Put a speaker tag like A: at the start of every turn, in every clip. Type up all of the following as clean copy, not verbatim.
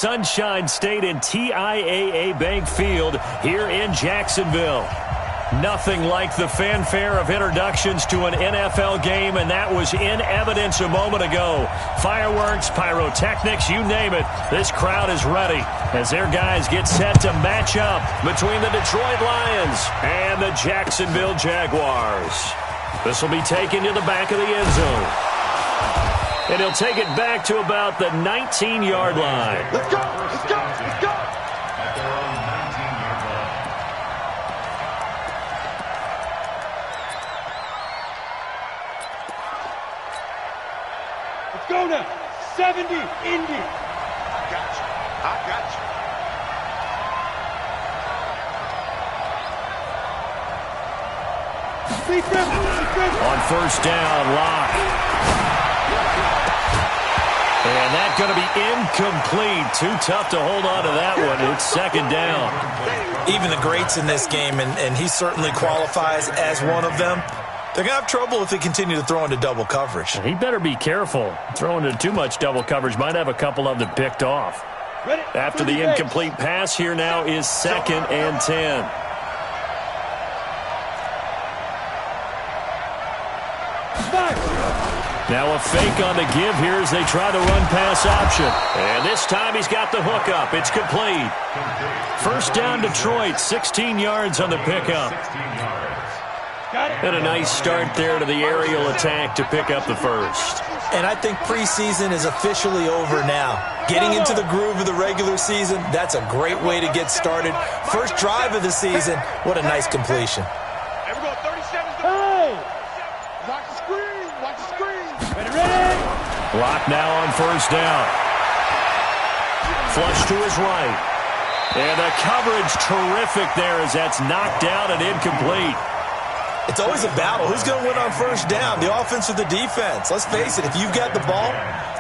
A: Sunshine State and TIAA Bank Field here in Jacksonville. Nothing like the fanfare of introductions to an NFL game, and that was in evidence a moment ago. Fireworks, pyrotechnics, you name it. This crowd is ready as their guys get set to match up between the Detroit Lions and the Jacksonville Jaguars. This will be taken to the back of the end zone. And he'll take it back to about the 19-yard line.
B: Let's go! Let's go! Let's go! Let's go now. 70, Indy. I got you. I got you. Defense.
A: On first down, Locke. And that's going to be incomplete. Too tough to hold on to that one. It's second down.
C: Even the greats in this game, and he certainly qualifies as one of them, they're going to have trouble if they continue to throw into double coverage.
A: He better be careful. Throwing into too much double coverage might have a couple of them picked off. After the incomplete pass, here now is 2nd and 10. Now a fake on the give here as they try the run-pass option. And this time he's got the hook up. It's complete. First down Detroit, 16 yards on the pickup. And a nice start there to the aerial attack to pick up the first.
C: And I think preseason is officially over now. Getting into the groove of the regular season, that's a great way to get started. First drive of the season, what a nice completion.
A: Block now on first down. Flush to his right. And the coverage terrific there as that's knocked down and incomplete.
C: It's always a battle. Who's going to win on first down, the offense or the defense? Let's face it, if you've got the ball,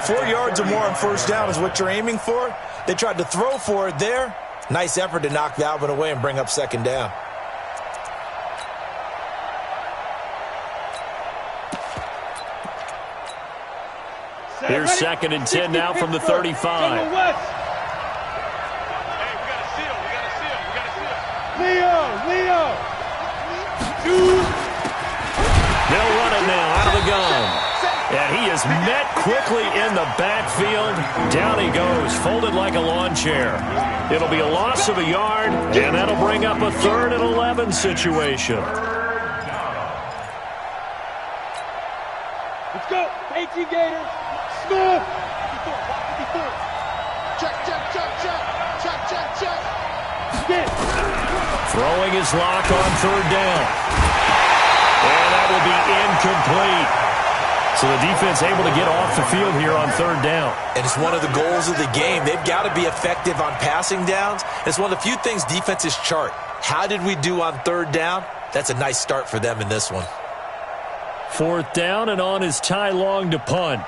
C: 4 yards or more on first down is what you're aiming for. They tried to throw for it there. Nice effort to knock that one away and bring up second down.
A: Here's 2nd and 10 now from the 35.
B: Hey, we got a seal. We got a seal. We got a seal. Leo.
A: They'll run it now out of the gun. And he is met quickly in the backfield. Down he goes, folded like a lawn chair. It'll be a loss of a yard, and that'll bring up a 3rd and 11 situation.
B: Let's go. AT Gators. Smith. Check.
A: Throwing his lock on 3rd down. And that will be incomplete. So the defense able to get off the field here on 3rd down.
C: And it's one of the goals of the game. They've got to be effective on passing downs. It's one of the few things defenses chart. How did we do on 3rd down? That's a nice start for them in this one.
A: 4th down, and on is Ty Long to punt.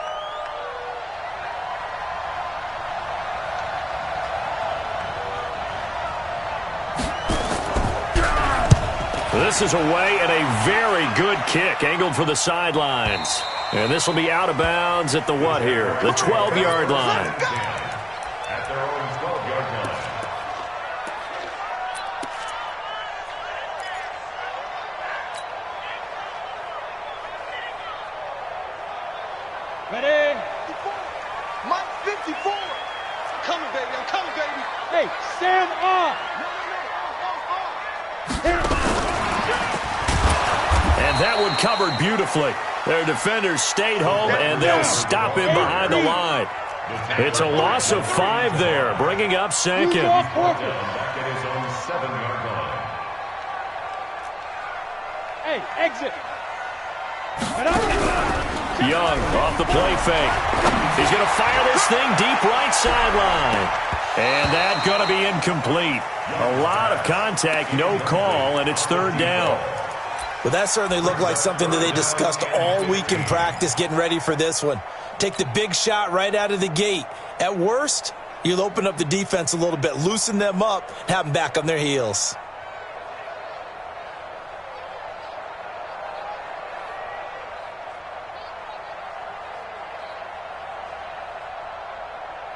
A: This is away and a very good kick angled for the sidelines. And this will be out of bounds at the what here? The 12-yard line.
D: At their own 12-yard line.
B: Ready? Mike 54. I'm coming, baby. Hey, Sam off.
A: And that one covered beautifully. Their defenders stayed home, and they'll stop him behind the line. It's a loss of 5 there, bringing up 2nd.
D: Back at his own 7-yard line.
B: Hey, exit.
A: Young off the play fake. He's going to fire this thing deep right sideline. And that's going to be incomplete. A lot of contact, no call, and it's 3rd down.
C: Well, that certainly looked like something that they discussed all week in practice getting ready for this one. Take the big shot right out of the gate. At worst, you'll open up the defense a little bit, loosen them up, have them back on their heels.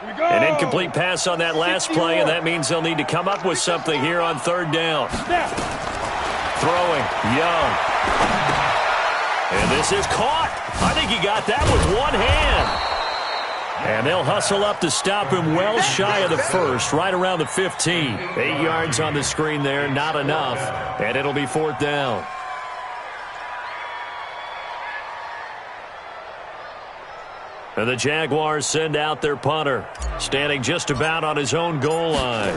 A: An Incomplete pass on that last play, and that means they'll need to come up with something here on third down. Throwing, Young. And this is caught. I think he got that with one hand. And they'll hustle up to stop him well shy of the first, right around the 15. 8 yards on the screen there, not enough. And it'll be fourth down. And the Jaguars send out their punter, standing just about on his own goal line.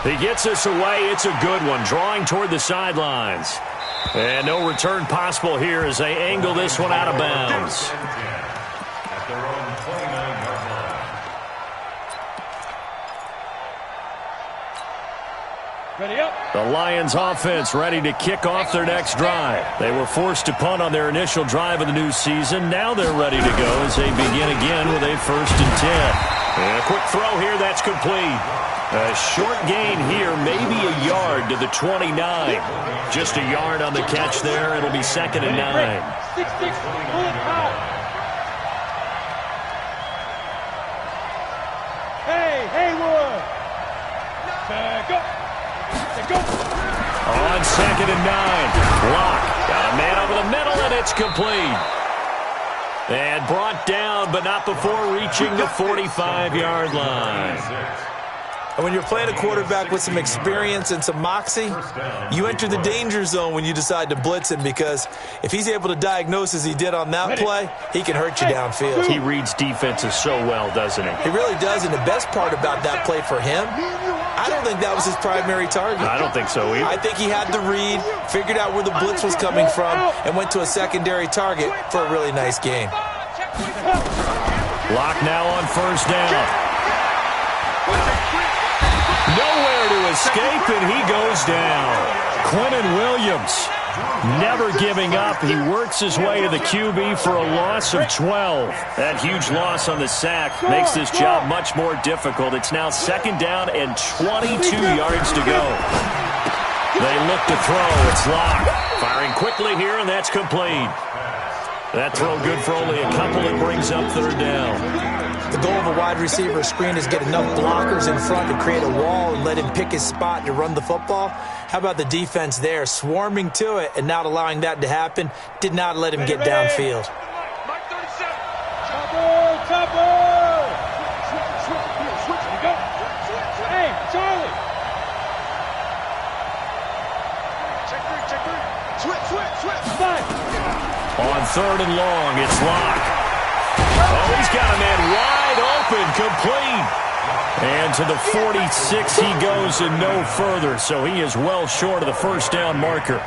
A: He gets this away. It's a good one, drawing toward the sidelines. And no return possible here as they angle this one out of bounds.
D: At their own 29-yard line.
B: Ready up.
A: The Lions offense ready to kick off their next drive. They were forced to punt on their initial drive of the new season. Now they're ready to go as they begin again with a 1st and 10. And a quick throw here, that's complete. A short gain here, maybe a yard to the 29. Just a yard on the catch there. It'll be 2nd and 9.
B: 6-6, pull it out. Hey, Haywood. Go. Go.
A: On 2nd and 9. Lock. Got a man over the middle, and it's complete. And brought down, but not before reaching the 45-yard line.
C: And when you're playing a quarterback with some experience and some moxie, you enter the danger zone when you decide to blitz him, because if he's able to diagnose as he did on that play, he can hurt you downfield.
A: He reads defenses so well, doesn't he?
C: He really does, and the best part about that play for him, I don't think that was his primary target.
A: I don't think so either.
C: I think he had the read, figured out where the blitz was coming from, and went to a secondary target for a really nice game.
A: Lock now on 1st down. Nowhere to escape, and he goes down. Quinnen Williams never giving up. He works his way to the QB for a loss of 12. That huge loss on the sack makes this job much more difficult. It's now 2nd down and 22 yards to go. They look to throw. It's Lock. Firing quickly here, and that's complete. That throw good for only a couple. It brings up 3rd down.
C: The goal of a wide receiver screen is get enough blockers in front to create a wall and let him pick his spot to run the football. How about the defense there, swarming to it and not allowing that to happen? Did not let him get downfield.
B: Chopper! Switch. Go. Hey, Charlie! Check three. Switch.
A: On 3rd and long, it's Lock. Oh, he's got a man wide open, complete. And to the 46 he goes and no further, so he is well short of the 1st down marker.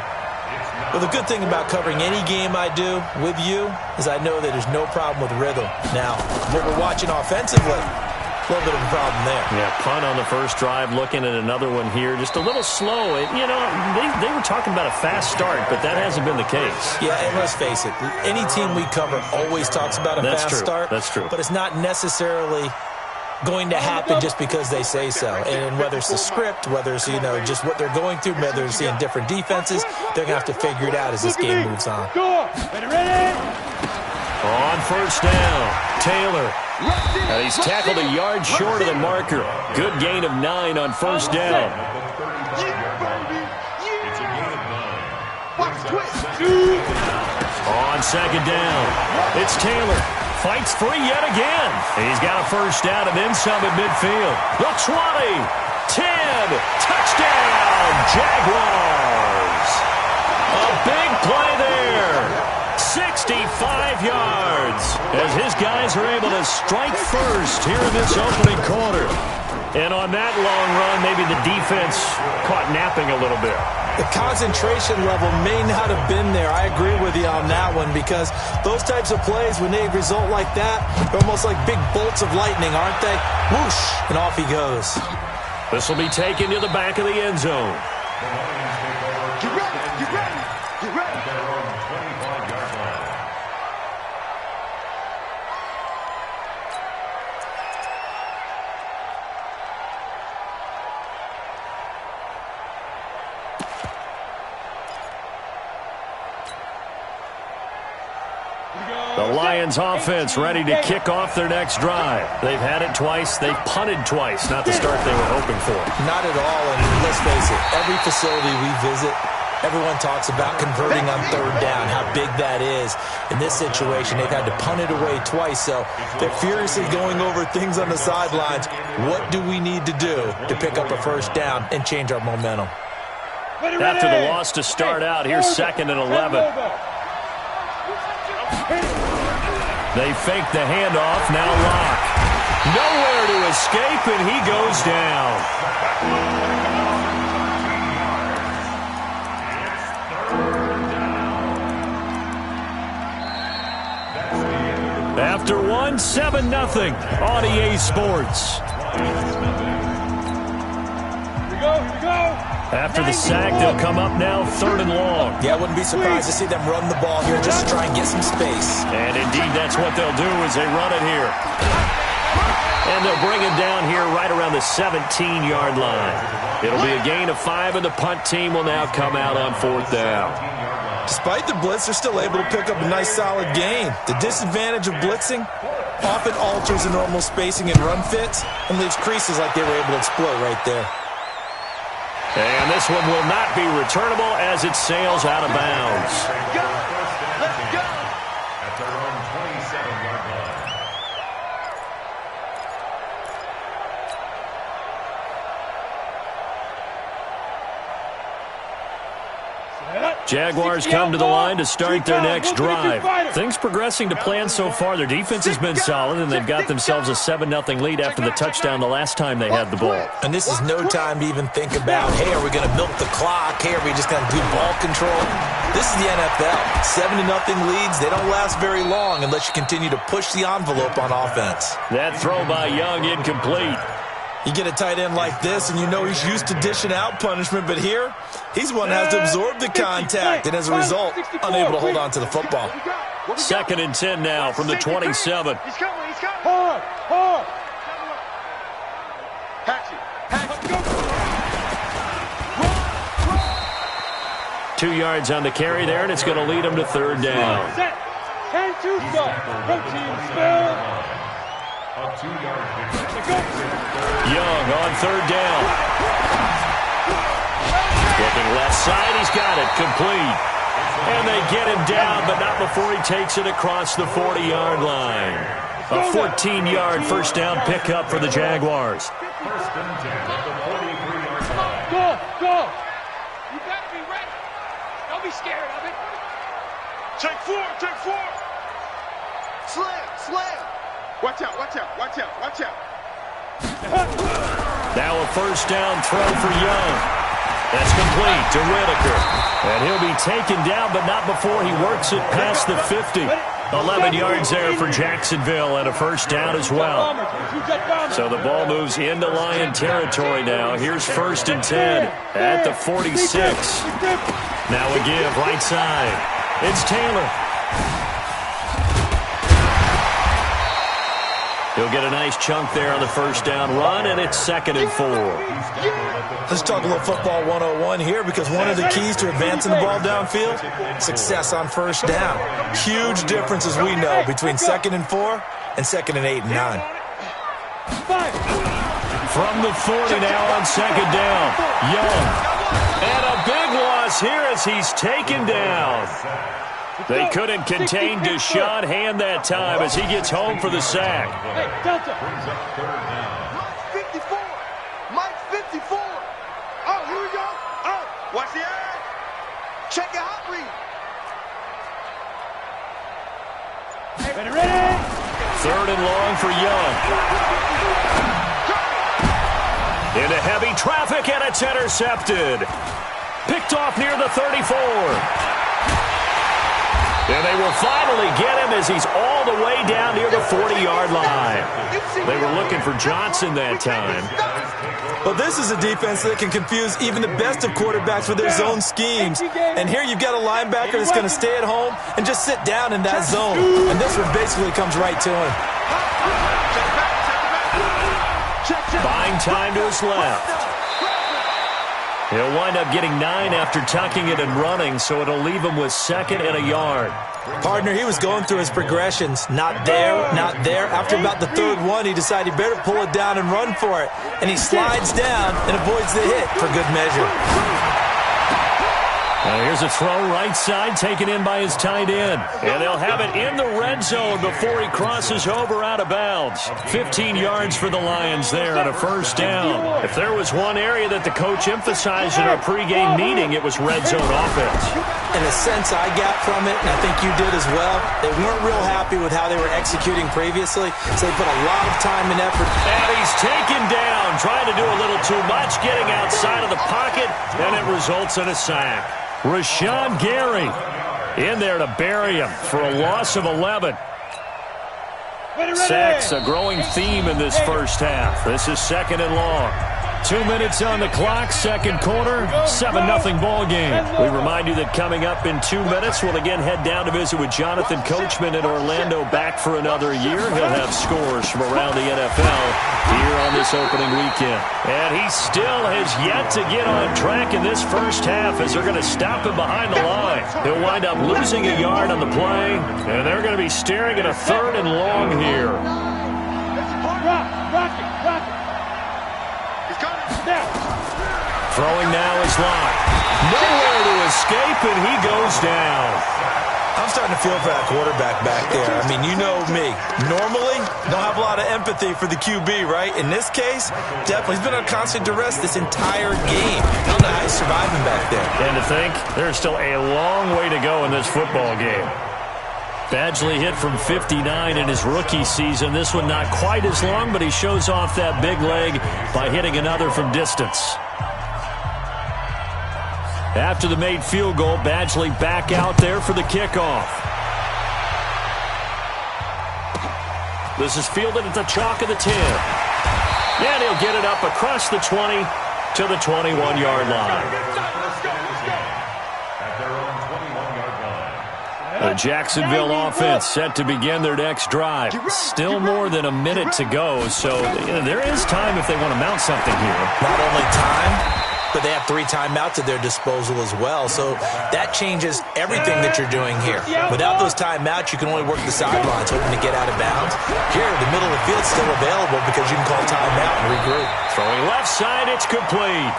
C: Well, the good thing about covering any game I do with you is I know that there's no problem with rhythm. Now, what we're watching offensively, a little bit of a problem there.
A: Yeah, punt on the first drive, looking at another one here. Just a little slow. You know, they were talking about a fast start, but that hasn't been the case.
C: Yeah, and let's face it, any team we cover always talks about a fast start.
A: That's true.
C: But it's not necessarily going to happen just because they say so. And whether it's the script, whether it's, just what they're going through, whether it's seeing different defenses, they're going to have to figure it out as this game moves on.
B: Ready?
A: On 1st down, Taylor. He's tackled a yard short of the marker. Good gain of 9 on 1st down. On 2nd down, it's Taylor. Fights free yet again. He's got a 1st down and then some at midfield. The 20, 10, touchdown, Jaguars. A big play there. 65 yards as his guys are able to strike first here in this opening quarter. And on that long run, maybe the defense caught napping a little bit.
C: The concentration level may not have been there. I agree with you on that one, because those types of plays, when they result like that, they're almost like big bolts of lightning, aren't they? Whoosh, and off he goes.
A: This will be taken to the back of the end zone.
B: Get ready.
A: The Lions offense ready to kick off their next drive. They've had it twice. They've punted twice. Not the start they were hoping for.
C: Not at all, and let's face it, every facility we visit, everyone talks about converting on third down, how big that is. In this situation, they've had to punt it away twice, so they're furiously going over things on the sidelines. What do we need to do to pick up a first down and change our momentum?
A: After the loss to start out, here's 2nd and 11. They fake the handoff, now Locke. Nowhere to escape, and he goes down. After one, 7-0 on EA Sports.
B: Here we go.
A: After the sack, they'll come up now 3rd and long.
C: Yeah, I wouldn't be surprised to see them run the ball here just to try and get some space.
A: And indeed, that's what they'll do as they run it here. And they'll bring it down here right around the 17-yard line. It'll be a gain of 5, and the punt team will now come out on 4th down.
C: Despite the blitz, they're still able to pick up a nice, solid gain. The disadvantage of blitzing often alters the normal spacing and run fits and leaves creases like they were able to exploit right there.
A: And this one will not be returnable as it sails out of bounds.
B: Let's go.
D: At their own 27-yard line.
A: Jaguars come to the line to start their next drive. Things progressing to plan so far. Their defense has been solid, and they've got themselves a 7-0 lead after the touchdown the last time they had the ball.
C: And this is no time to even think about, hey, are we going to milk the clock? Hey, are we just going to do ball control? This is the NFL. 7-0 leads, they don't last very long unless you continue to push the envelope on offense.
A: That throw by Young incomplete.
C: You get a tight end like this, and you know he's used to dishing out punishment, but here, he's one that has to absorb the contact, and as a result, unable to hold on to the football.
A: 2nd and 10 now from the 27.
B: He's coming. Hard. Patch it.
A: 2 yards on the carry there, and it's going to lead them to 3rd down.
B: Set. 10-2 start. Protein spell.
D: A 2-yard pickup.
A: Young on 3rd down. Looking left side, he's got it, complete. And they get him down, but not before he takes it across the 40-yard line. A 14-yard first down pickup for the Jaguars.
D: 1st and 10 at the 43-yard line.
B: Go. You better be ready. Don't be scared of it. Take four. Slam. Watch out.
A: Now a first down throw for Young. That's complete to Whitaker. And he'll be taken down, but not before he works it past the 50. 11 yards there for Jacksonville and a first down as well. So the ball moves into Lion territory now. Here's 1st and 10 at the 46. Now a give right side. It's Taylor. He'll get a nice chunk there on the first down run, and it's 2nd and 4.
C: Let's talk a little football 101 here, because one of the keys to advancing the ball downfield, success on first down. Huge difference, as we know, between 2nd and 4 and 2nd and 8 and 9.
A: From the 40 now on 2nd down, Young. And a big loss here as he's taken down. They couldn't contain Deshaun Hand that time as he gets home for the sack.
B: Hey, Delta.
D: Brings up 3rd down.
B: Mike 54. Oh, here we go. Oh, watch the eye. Check your hot read. Ready.
A: 3rd and long for Young. Into heavy traffic, and it's intercepted. Picked off near the 34. And they will finally get him as he's all the way down near the 40-yard line. They were looking for Johnson that time.
C: But this is a defense that can confuse even the best of quarterbacks with their zone schemes. And here you've got a linebacker that's going to stay at home and just sit down in that zone. And this one basically comes right to him.
A: Buying time to his left. He'll wind up getting 9 after tucking it and running, so it'll leave him with 2nd and a yard.
C: Partner, he was going through his progressions. Not there, not there. After about the 3rd one, he decided he better pull it down and run for it. And he slides down and avoids the hit for good measure.
A: Here's a throw right side taken in by his tight end. And they'll have it in the red zone before he crosses over out of bounds. 15 yards for the Lions there on a 1st down. If there was one area that the coach emphasized in our pregame meeting, it was red zone offense.
C: In a sense I got from it, and I think you did as well, they weren't real happy with how they were executing previously, so they put a lot of time and effort.
A: And he's taken down, trying to do a little too much, getting outside of the pocket, and it results in a sack. Rashawn Gary in there to bury him for a loss of 11. Sacks, a growing theme in this first half. This is 2nd and long. 2 minutes on the clock, 2nd quarter, 7-0 ball game. We remind you that coming up in 2 minutes, we'll again head down to visit with Jonathan Coachman in Orlando, back for another year. He'll have scores from around the NFL here on this opening weekend. And he still has yet to get on track in this first half as they're going to stop him behind the line. He'll wind up losing a yard on the play, and they're going to be staring at a 3rd and long here. Throwing now is Locke. Nowhere to escape, and he goes down.
C: I'm starting to feel for that quarterback back there. I mean, you know me. Normally, don't have a lot of empathy for the QB, right? In this case, definitely. He's been on constant duress this entire game. I don't know how he's surviving back there.
A: And to think, there's still a long way to go in this football game. Badgley hit from 59 in his rookie season. This one not quite as long, but he shows off that big leg by hitting another from distance. After the made field goal, Badgley back out there for the kickoff. This is fielded at the chalk of the 10. And he'll get it up across the 20 to the 21-yard line. The Jacksonville offense set to begin their next drive. Still more than a minute to go, so there is time if they want to mount something here.
C: Not only time, but they have 3 timeouts at their disposal as well. So that changes everything that you're doing here. Without those timeouts, you can only work the sidelines, hoping to get out of bounds. Here, the middle of the field's still available because you can call timeout and regroup.
A: Throwing left side, it's complete.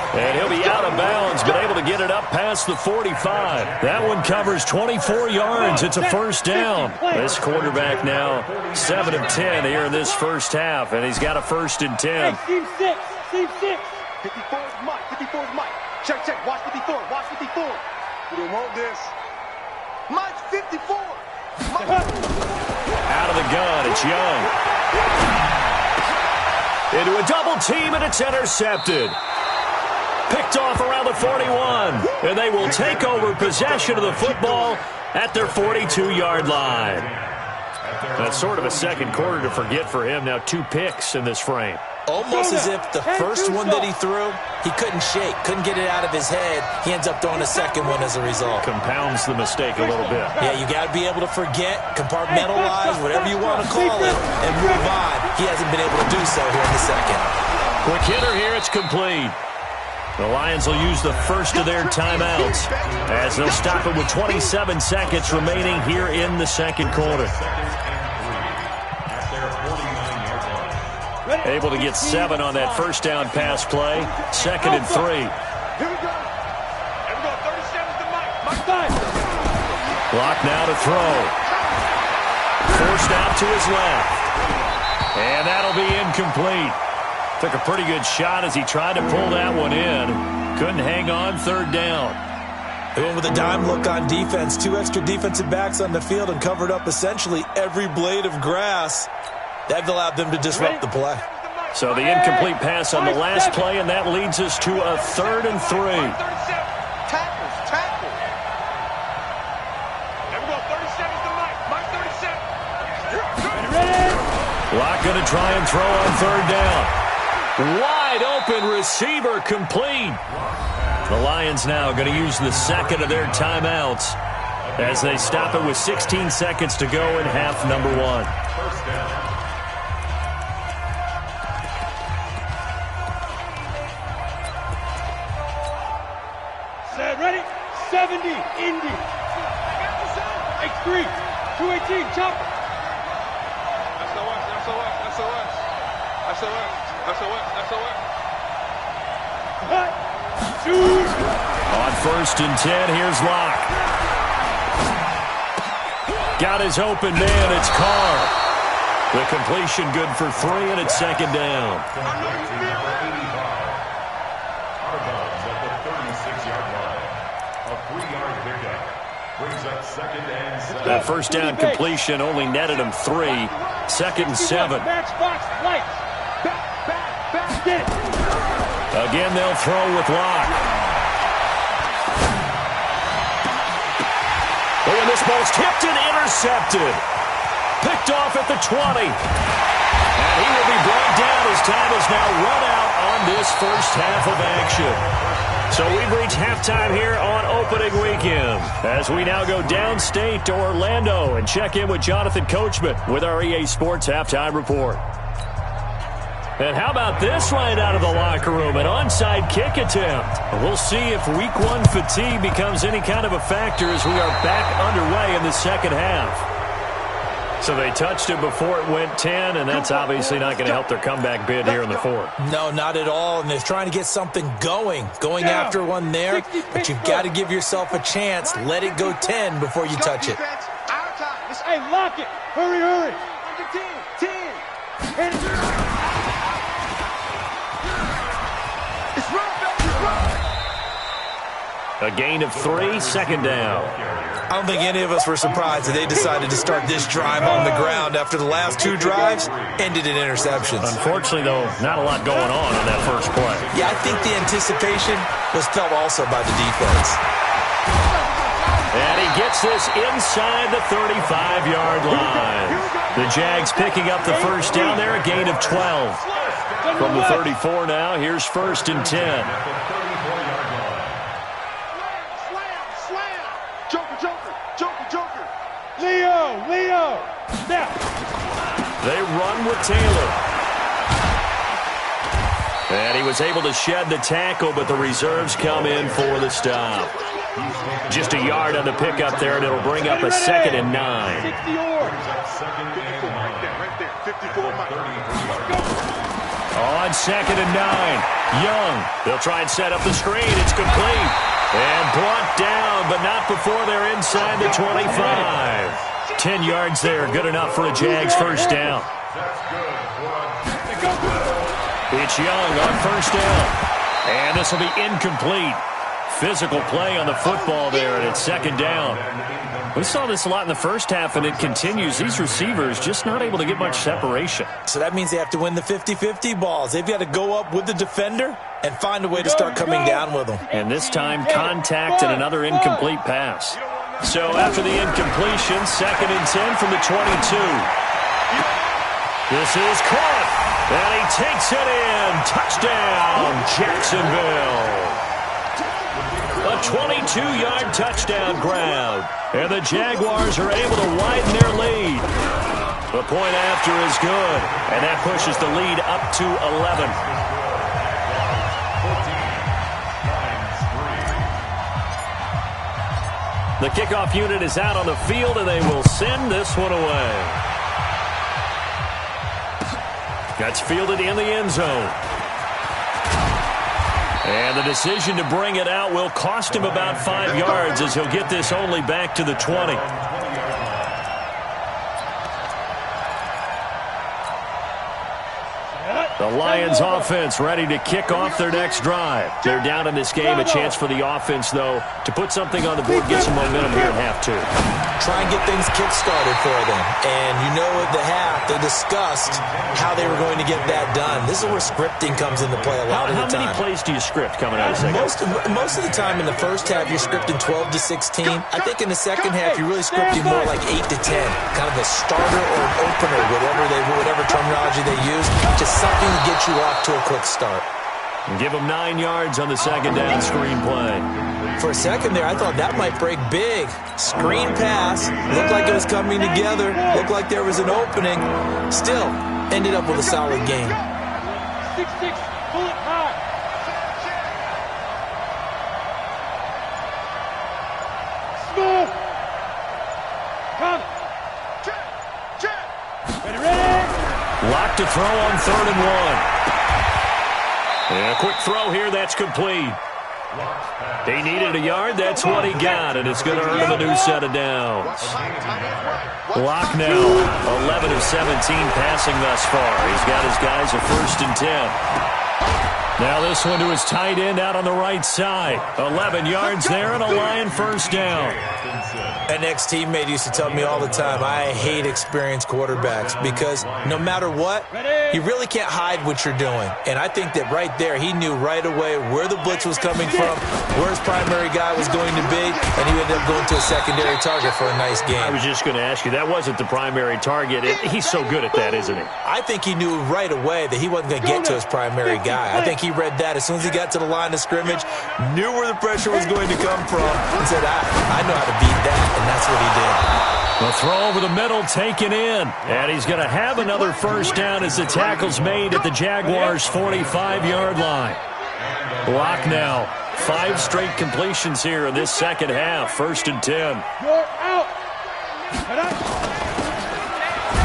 A: And he'll be out of bounds, but able to get it up past the 45. That one covers 24 yards. It's a 1st down. This quarterback now 7 of 10 here in this first half, and he's got a 1st and 10.
B: Team 6. 54 is Mike. 54 is Mike. Check. Watch 54. We don't want this. Mike's 54.
A: Out of the gun, it's Young. Into a double team, and it's intercepted. Picked off around the 41, and they will take over possession of the football at their 42-yard line. That's sort of a 2nd quarter to forget for him. Now 2 picks in this frame.
C: Almost as if the first one that he threw, he couldn't shake, couldn't get it out of his head. He ends up throwing a 2nd one as a result.
A: Compounds the mistake a little bit.
C: Yeah, you got to be able to forget, compartmentalize, whatever you want to call it, and move on. He hasn't been able to do so here in the 2nd.
A: Quick hitter here, it's complete. The Lions will use the first of their timeouts as they'll stop it with 27 seconds remaining here in the 2nd quarter. Able to get 7 on that 1st down pass play. 2nd and 3.
B: Here we go. 37's the Mike.
A: Block now to throw. Forced out to his left. And that'll be incomplete. Took a pretty good shot as he tried to pull that one in. Couldn't hang on, 3rd down.
C: They went with a dime look on defense. 2 extra defensive backs on the field and covered up essentially every blade of grass. That allowed them to disrupt the play.
A: So the incomplete pass on the last play, and that leads us to a 3rd and 3.
B: Tackle. There we go. 37's the Mike. Mike 37.
A: Locke going to try and throw on 3rd down. Wide open receiver complete. The Lions now going to use the 2nd of their timeouts as they stop it with 16 seconds to go in half number 1.
D: 1st down.
B: 70, Indy. X3, 218, chopper. SOS. Hut, shoot.
A: On 1st and 10, here's Locke. Got his open man, it's Carr. The completion good for 3, and it's 2nd down.
D: Argon's at the 36-yard line. A 3-yard pickup brings up 2nd and 7.
A: That 1st down completion only netted him 3. 2nd and 7.
B: Matchbox lights. Back, get it.
A: Again, they'll throw with Locke. Oh, and this ball's tipped and intercepted. Picked off at the 20. And he will be brought down as time is now run out on this first half of action. So we've reached halftime here on opening weekend as we now go downstate to Orlando and check in with Jonathan Coachman with our EA Sports Halftime Report. And how about this right out of the locker room, an onside kick attempt. We'll see if week 1 fatigue becomes any kind of a factor as we are back underway in the second half. So they touched it before it went 10, and that's obviously not going to help their comeback bid here in the 4th.
C: No, not at all, and they're trying to get something going after one there, but you've got to give yourself a chance. Let it go 10 before you touch it.
B: Hey, lock it. Hurry. Under 10.
A: A gain of 3, 2nd down.
C: I don't think any of us were surprised that they decided to start this drive on the ground after the last 2 drives ended in interceptions.
A: Unfortunately, though, not a lot going on that first play.
C: Yeah, I think the anticipation was felt also by the defense.
A: And he gets this inside the 35-yard line. The Jags picking up the first down there, a gain of 12. From the 34 now, here's 1st and 10.
B: Leo. Snap.
A: They run with Taylor. And he was able to shed the tackle, but the reserves come in for the stop. Just a yard on the pickup there, and it'll bring up a 2nd and 9.
B: 60 yards.
D: Right there. 54
A: On 2nd and 9, Young. They'll try and set up the screen. It's complete. And brought down, but not before they're inside the 25. 10 yards there, good enough for a Jags first down. It's Young on 1st down. And this will be incomplete. Physical play on the football there, and it's 2nd down. We saw this a lot in the first half, and it continues. These receivers just not able to get much separation.
C: So that means they have to win the 50-50 balls. They've got to go up with the defender and find a way to start coming down with them.
A: And this time, contact and another incomplete pass. So after the incompletion, 2nd and 10 from the 22. This is caught, and he takes it in. Touchdown, Jacksonville. A 22-yard touchdown grab. And the Jaguars are able to widen their lead. The point after is good, and that pushes the lead up to 11. The kickoff unit is out on the field, and they will send this one away. That's fielded in the end zone. And the decision to bring it out will cost him about 5 yards as he'll get this only back to the 20. The Lions offense ready to kick off their next drive. They're down in this game. A chance for the offense, though, to put something on the board, get some momentum here in half 2.
C: Try and get things kick-started for them. And you know at the half, they discussed how they were going to get that done. This is where scripting comes into play a lot of the time.
A: How many plays do you script coming out of second?
C: Most of the time in the first half, you're scripting 12 to 16. I think in the second half, you're really scripting more like 8 to 10. Kind of a starter or an opener, whatever terminology they use. Just something to get you off to a quick start.
A: Give them 9 yards on the 2nd down screen play.
C: For a second there, I thought that might break big. Screen pass. Looked like it was coming together. Looked like there was an opening. Still, ended up with a solid game.
B: 6-6, pull it high.
A: to throw on 3rd and 1. And a quick throw here. That's complete. He needed a yard. That's what he got, and it's going to earn him a new set of downs. Locke now, 11 of 17 passing thus far. He's got his guys a 1st and 10. Now this one to his tight end out on the right side. 11 yards there and a Lion 1st down.
C: An ex-teammate used to tell me all the time, I hate experienced quarterbacks because no matter what, you really can't hide what you're doing. And I think that right there, he knew right away where the blitz was coming from, where his primary guy was going to be, and he ended up going to a secondary target for a nice game.
A: I was just going to ask you, that wasn't the primary target. He's so good at that, isn't he?
C: I think he knew right away that he wasn't going to get to his primary guy. I think he read that as soon as he got to the line of scrimmage, knew where the pressure was going to come from, and said, I know how to beat that. And that's what he did.
A: The throw over the middle taken in. And he's going to have another 1st down as the tackle's made at the Jaguars' 45-yard line. Locke now. 5 straight completions here in this second half. 1st and 10.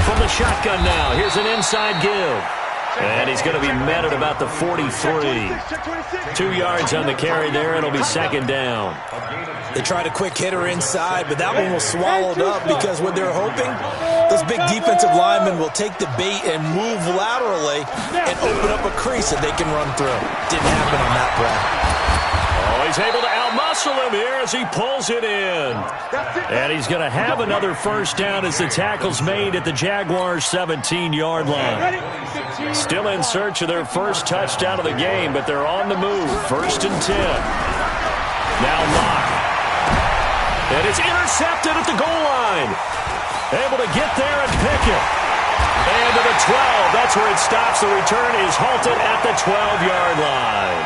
A: From the shotgun now. Here's an inside give. And he's going to be met at about the 43. 2 yards on the carry there. It'll be 2nd down.
C: They tried a quick hitter inside, but that one was swallowed up because what they're hoping, those big defensive linemen will take the bait and move laterally and open up a crease that they can run through. Didn't happen on that play.
A: Oh, he's able to outmuscle him here as he pulls it in. And he's going to have another 1st down as the tackle's made at the Jaguars' 17-yard line. Still in search of their 1st touchdown of the game, but they're on the move. 1st and 10. Now Locke. And it's intercepted at the goal line. Able to get there and pick it. And to the 12. That's where it stops. The return is halted at the 12-yard line.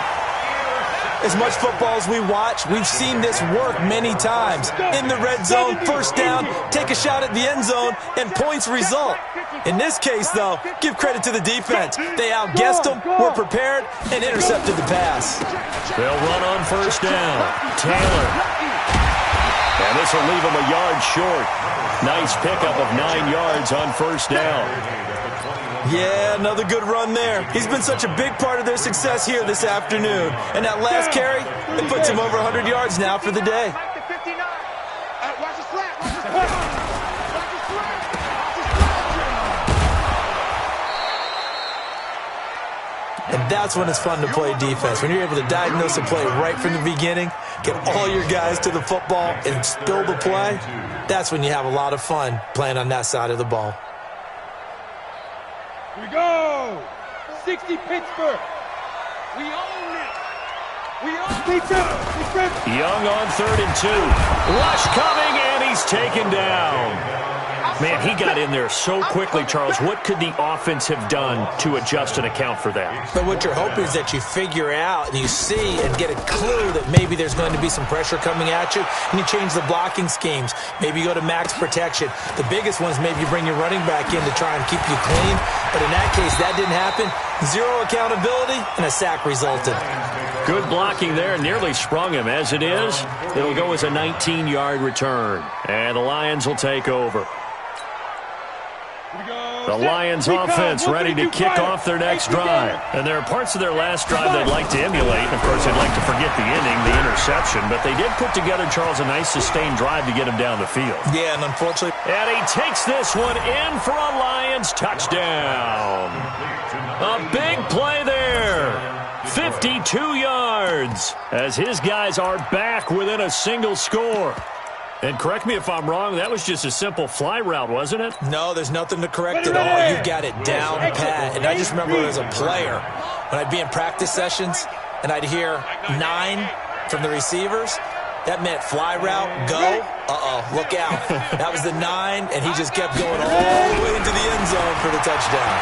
C: As much football as we watch, we've seen this work many times. In the red zone, 1st down, take a shot at the end zone, and points result. In this case, though, give credit to the defense. They outguessed them, were prepared, and intercepted the pass.
A: They'll run on 1st down. Taylor. And this will leave him a yard short. Nice pickup of 9 yards on 1st down.
C: Yeah, another good run there. He's been such a big part of their success here this afternoon. And that last carry, it puts him over 100 yards now for the day. And that's when it's fun to play defense. When you're able to diagnose a play right from the beginning, get all your guys to the football, and spill the play, that's when you have a lot of fun playing on that side of the ball.
B: Here we go! 60 Pittsburgh! We own it! We own it!
A: Young on 3rd and 2. Rush coming, and he's taken down. Man, he got in there so quickly, Charles. What could the offense have done to adjust and account for that?
C: But what you're hoping is that you figure out and you see and get a clue that maybe there's going to be some pressure coming at you, and you change the blocking schemes. Maybe you go to max protection. The biggest ones, maybe you bring your running back in to try and keep you clean. But in that case, that didn't happen. 0 accountability, and a sack resulted.
A: Good blocking there. Nearly sprung him. As it is, it'll go as a 19-yard return. And the Lions will take over. The Lions offense ready to kick off their next drive. And there are parts of their last drive they'd like to emulate. And, of course, they'd like to forget the ending, the interception. But they did put together, Charles, a nice sustained drive to get him down the field.
C: Yeah, and unfortunately.
A: And he takes this one in for a Lions touchdown. A big play there. 52 yards as his guys are back within a single score. And correct me if I'm wrong, that was just a simple fly route, wasn't it?
C: No, there's nothing to correct at all. You've got it down pat. And I just remember as a player, when I'd be in practice sessions and I'd hear 9 from the receivers, that meant fly route, go. Look out. That was the 9, and he just kept going all the way into the end zone for the touchdown.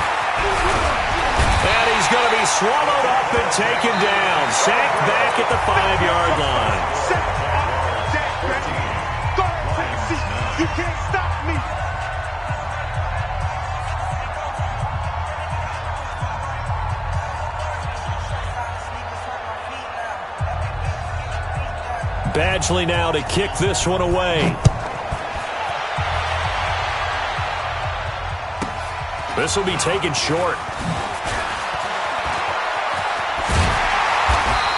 A: And he's going to be swallowed up and taken down. Sacked back at the 5-yard line.
B: You can't stop me.
A: Badgley now to kick this one away. This will be taken short.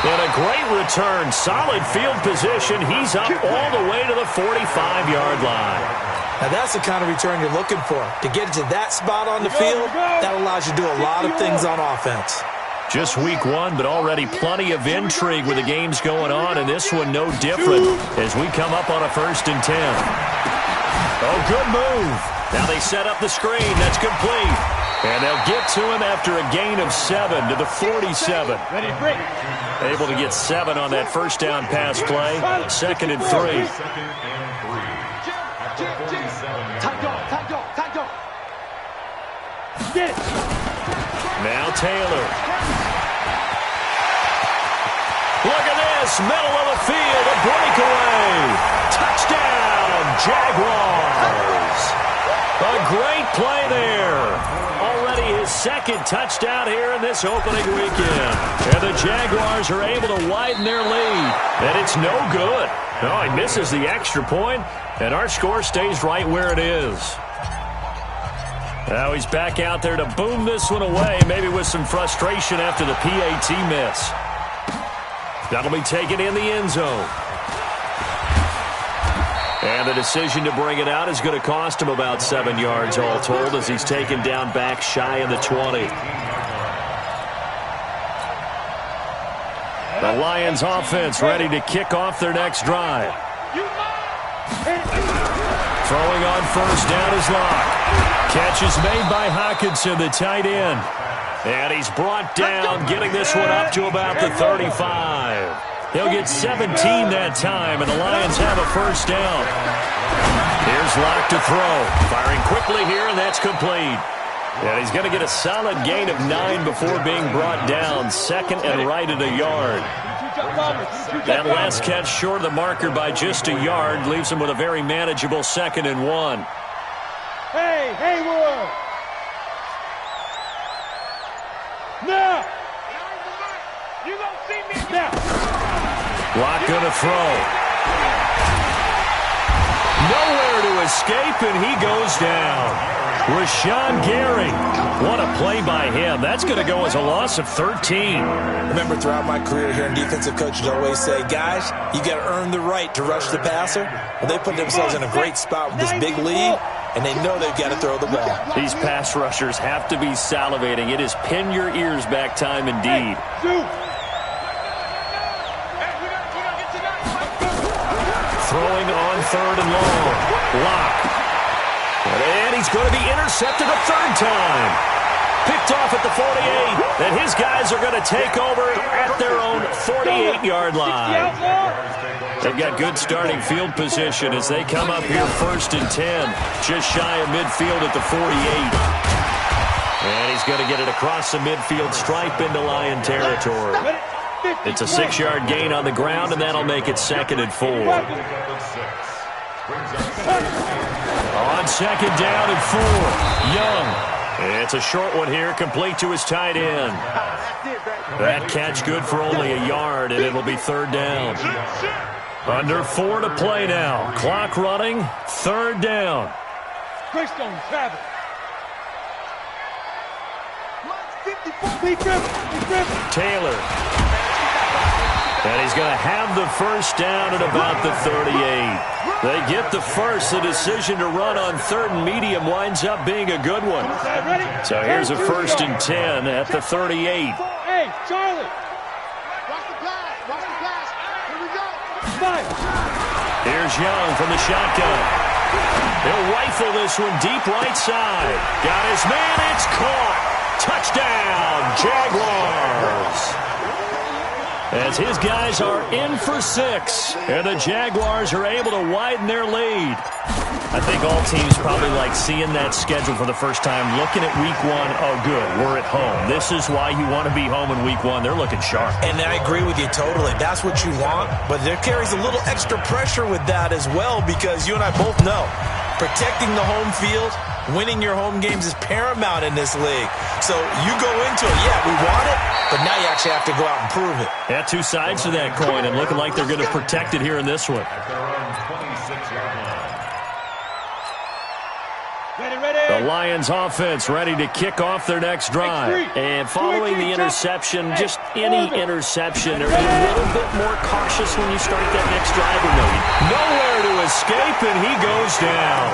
A: And a great return. Solid field position. He's up all the way to the 45-yard line.
C: Now, that's the kind of return you're looking for. To get to that spot on the field, that allows you to do a lot of things on offense.
A: Just week one, but already plenty of intrigue with the games going on, and this one no different as we come up on a 1st and 10. Oh, good move. Now they set up the screen. That's complete. And they'll get to him after a gain of 7 to the 47. Able to get 7 on that first down pass play. 2nd and 3. Now Taylor. Look at this. Middle of the field. A breakaway. Touchdown, Jaguars. A great play there. Already his 2nd touchdown here in this opening weekend. And the Jaguars are able to widen their lead. And it's no good. No, he misses the extra point, and our score stays right where it is. Now he's back out there to boom this one away, maybe with some frustration after the PAT miss. That'll be taken in the end zone. And the decision to bring it out is going to cost him about 7 yards all told as he's taken down back shy of the 20. The Lions offense ready to kick off their next drive. Throwing on 1st down is Locke. Catch is made by Hockenson, the tight end. And he's brought down, getting this one up to about the 35. He'll get 17 that time, and the Lions have a 1st down. Here's Locke to throw. Firing quickly here, and that's complete. And he's going to get a solid gain of 9 before being brought down. 2nd and right at a yard. That last catch short of the marker by just a yard leaves him with a very manageable 2nd and 1.
B: Hey, Haywood! Now! You gonna see me now?
A: Locke gonna throw. Nowhere to escape, and he goes down. Rashawn Gary. What a play by him. That's going to go as a loss of 13.
C: Remember, throughout my career here in defensive coaches always say, guys, you got to earn the right to rush the passer. Well, they put themselves in a great spot with this big lead, and they know they've got to throw the ball.
A: These pass rushers have to be salivating. It is pin your ears back time indeed. Throwing on 3rd and long. Locke. And he's going to be intercepted a 3rd time. Picked off at the 48. And his guys are going to take over at their own 48-yard line. They've got good starting field position as they come up here 1st and 10. Just shy of midfield at the 48. And he's going to get it across the midfield stripe into Lion territory. It's a 6-yard gain on the ground, and that'll make it 2nd and 4. On 2nd down and 4, Young. It's a short one here, complete to his tight end. That catch good for only a yard, and it'll be 3rd down. Under 4 to play now. Clock running, 3rd down. Taylor. And he's going to have the 1st down at about the 38. They get the first. The decision to run on 3rd and medium winds up being a good one. So here's a 1st and 10 at the 38.
B: Hey, Charlie. Watch the pass. Watch the pass. Here we go.
A: Here's Young from the shotgun. He'll rifle this one deep right side. Got his man. It's caught. Touchdown, Jaguars. As his guys are in for 6, and the Jaguars are able to widen their lead. I think all teams probably like seeing that schedule for the first time, looking at week 1. Oh, good, we're at home. This is why you want to be home in week 1. They're looking sharp.
C: And I agree with you totally. That's what you want, but there carries a little extra pressure with that as well, because you and I both know protecting the home field, winning your home games is paramount in this league. So you go into it, yeah, we want it, but now you actually have to go out and prove it.
A: Yeah, 2 sides to that coin, and looking like they're going to protect it here in this one.
B: Ready.
A: The The Lions offense ready to kick off their next drive. And following the interception, just any interception, are you a little bit more cautious when you start that next drive, or no? Nowhere to escape, and he goes down.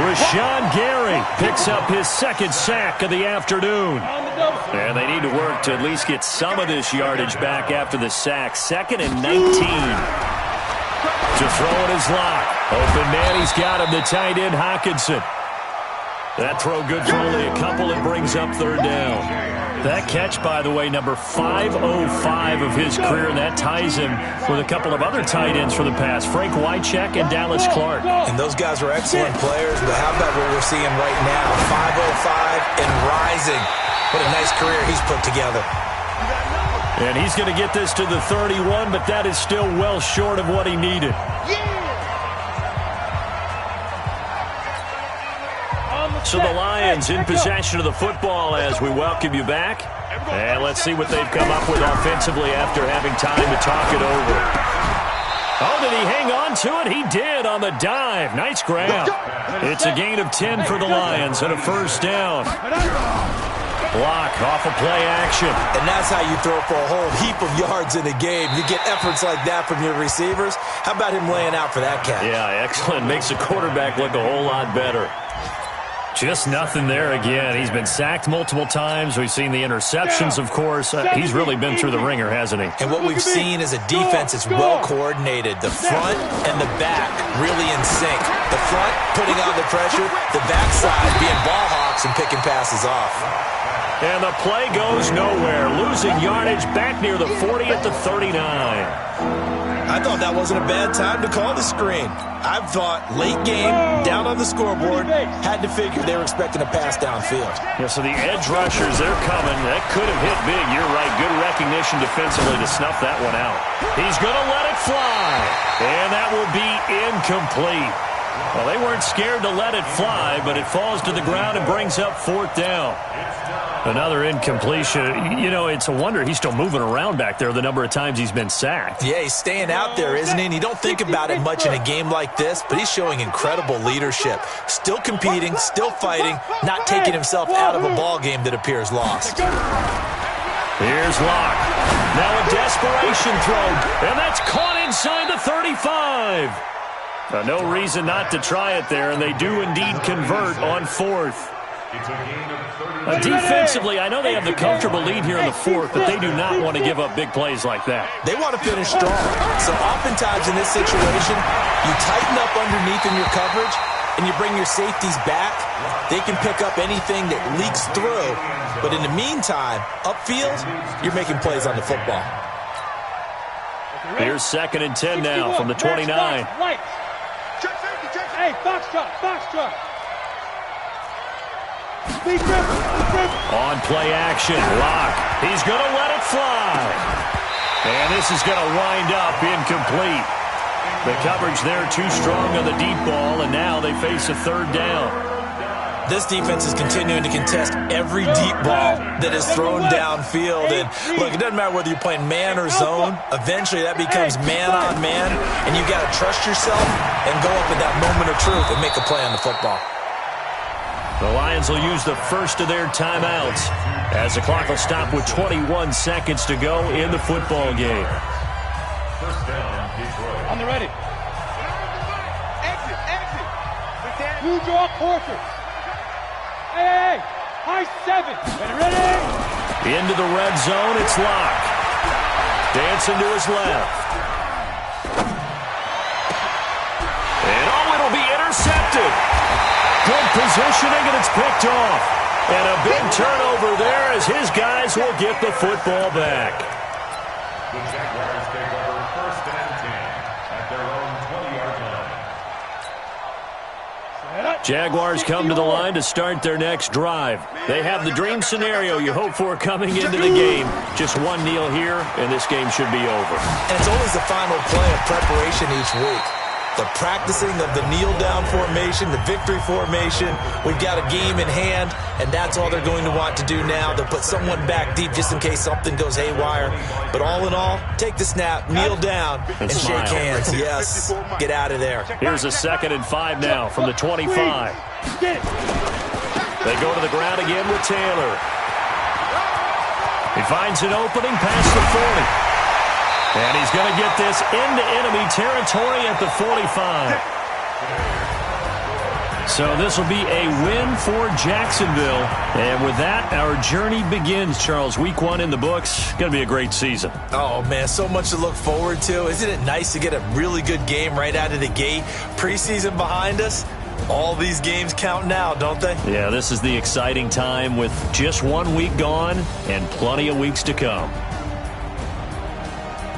A: Rashawn Gary picks up his second sack of the afternoon. And they need to work to at least get some of this yardage back after the sack. 2nd and 19. To throw it is Locke. Open man, he's got him, the tight end, Hockenson. That throw good for only a couple. It brings up 3rd down. That catch, by the way, number 505 of his career, and that ties him with a couple of other tight ends for the past, Frank Wycheck and Dallas Clark.
C: And those guys are excellent players, but how about what we're seeing right now? 505 and rising. What a nice career he's put together.
A: And he's going to get this to the 31, but that is still well short of what he needed. So the Lions in possession of the football as we welcome you back. And let's see what they've come up with offensively after having time to talk it over. Oh, did he hang on to it? He did on the dive. Nice grab. It's a gain of 10 for the Lions and a 1st down. Block off of play action.
C: And that's how you throw for a whole heap of yards in a game. You get efforts like that from your receivers. How about him laying out for that catch?
A: Yeah, excellent. Makes the quarterback look a whole lot better. Just nothing there again. He's been sacked multiple times. We've seen the interceptions, of course. He's really been through the ringer, hasn't he?
C: And what we've seen is a defense that's well coordinated. The front and the back really in sync. The front putting on the pressure, the backside being ball hawks and picking passes off.
A: And the play goes nowhere. Losing yardage back near the 40 at the 39.
C: I thought that wasn't a bad time to call the screen. I thought late game, down on the scoreboard, had to figure they were expecting a pass downfield.
A: Yeah, so the edge rushers, they're coming. That could have hit big. You're right. Good recognition defensively to snuff that one out. He's going to let it fly. And that will be incomplete. Well, they weren't scared to let it fly, but it falls to the ground and brings up 4th down. Another incompletion. You know, it's a wonder he's still moving around back there the number of times he's been sacked.
C: Yeah, he's staying out there, isn't he? And you don't think about it much in a game like this, but he's showing incredible leadership. Still competing, still fighting, not taking himself out of a ball game that appears lost.
A: Here's Locke. Now a desperation throw, and that's caught inside the 35. No reason not to try it there, and they do indeed convert on 4th. Defensively, I know they have the comfortable lead here in the 4th, but they do not want to give up big plays like that.
C: They want to finish strong. So oftentimes in this situation, you tighten up underneath in your coverage, and you bring your safeties back. They can pick up anything that leaks through. But in the meantime, upfield, you're making plays on the football.
A: Here's 2nd and 10 now from the 29.
B: Hey, foxtrot.
A: On play action, Locke. He's going to let it fly. And this is going to wind up incomplete. The coverage there too strong on the deep ball, and now they face a 3rd down.
C: This defense is continuing to contest every deep ball that is thrown downfield. And look, it doesn't matter whether you're playing man or zone. Eventually that becomes man on man, and you got to trust yourself and go up at that moment of truth and make a play on the football.
A: The Lions will use the first of their timeouts as the clock will stop with 21 seconds to go in the football game.
D: First down, Detroit.
B: On the ready. Exit. You draw quarters. Hey. High 7. Ready.
A: Into the red zone, it's Locke. Dancing to his left. And it'll be intercepted. Good positioning, and it's picked off. And a big turnover there as his guys will get the football back.
D: The Jaguars take over 1st and 10 at their own 20-yard line.
A: Jaguars come to the line to start their next drive. They have the dream scenario you hope for coming into the game. Just one kneel here, and this game should be over.
C: And it's always the final play of preparation each week. The practicing of the kneel-down formation, the victory formation. We've got a game in hand, and that's all they're going to want to do now. They'll put someone back deep just in case something goes haywire. But all in all, take the snap, kneel down, and shake hands. Yes, get out of there.
A: Here's a 2nd and 5 now from the 25. They go to the ground again with Taylor. He finds an opening past the 40. And he's going to get this into enemy territory at the 45. So this will be a win for Jacksonville. And with that, our journey begins, Charles. Week 1 in the books. Going to be a great season.
C: Oh, man, so much to look forward to. Isn't it nice to get a really good game right out of the gate? Preseason behind us. All these games count now, don't they?
A: Yeah, this is the exciting time with just 1 week gone and plenty of weeks to come.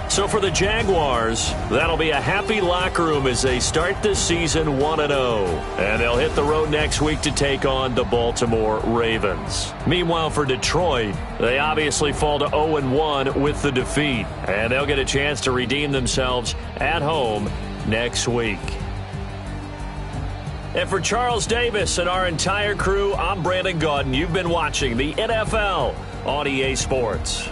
A: So for the Jaguars, that'll be a happy locker room as they start this season 1-0. And they'll hit the road next week to take on the Baltimore Ravens. Meanwhile, for Detroit, they obviously fall to 0-1 with the defeat. And they'll get a chance to redeem themselves at home next week. And for Charles Davis and our entire crew, I'm Brandon Gaudin. You've been watching the NFL on EA Sports.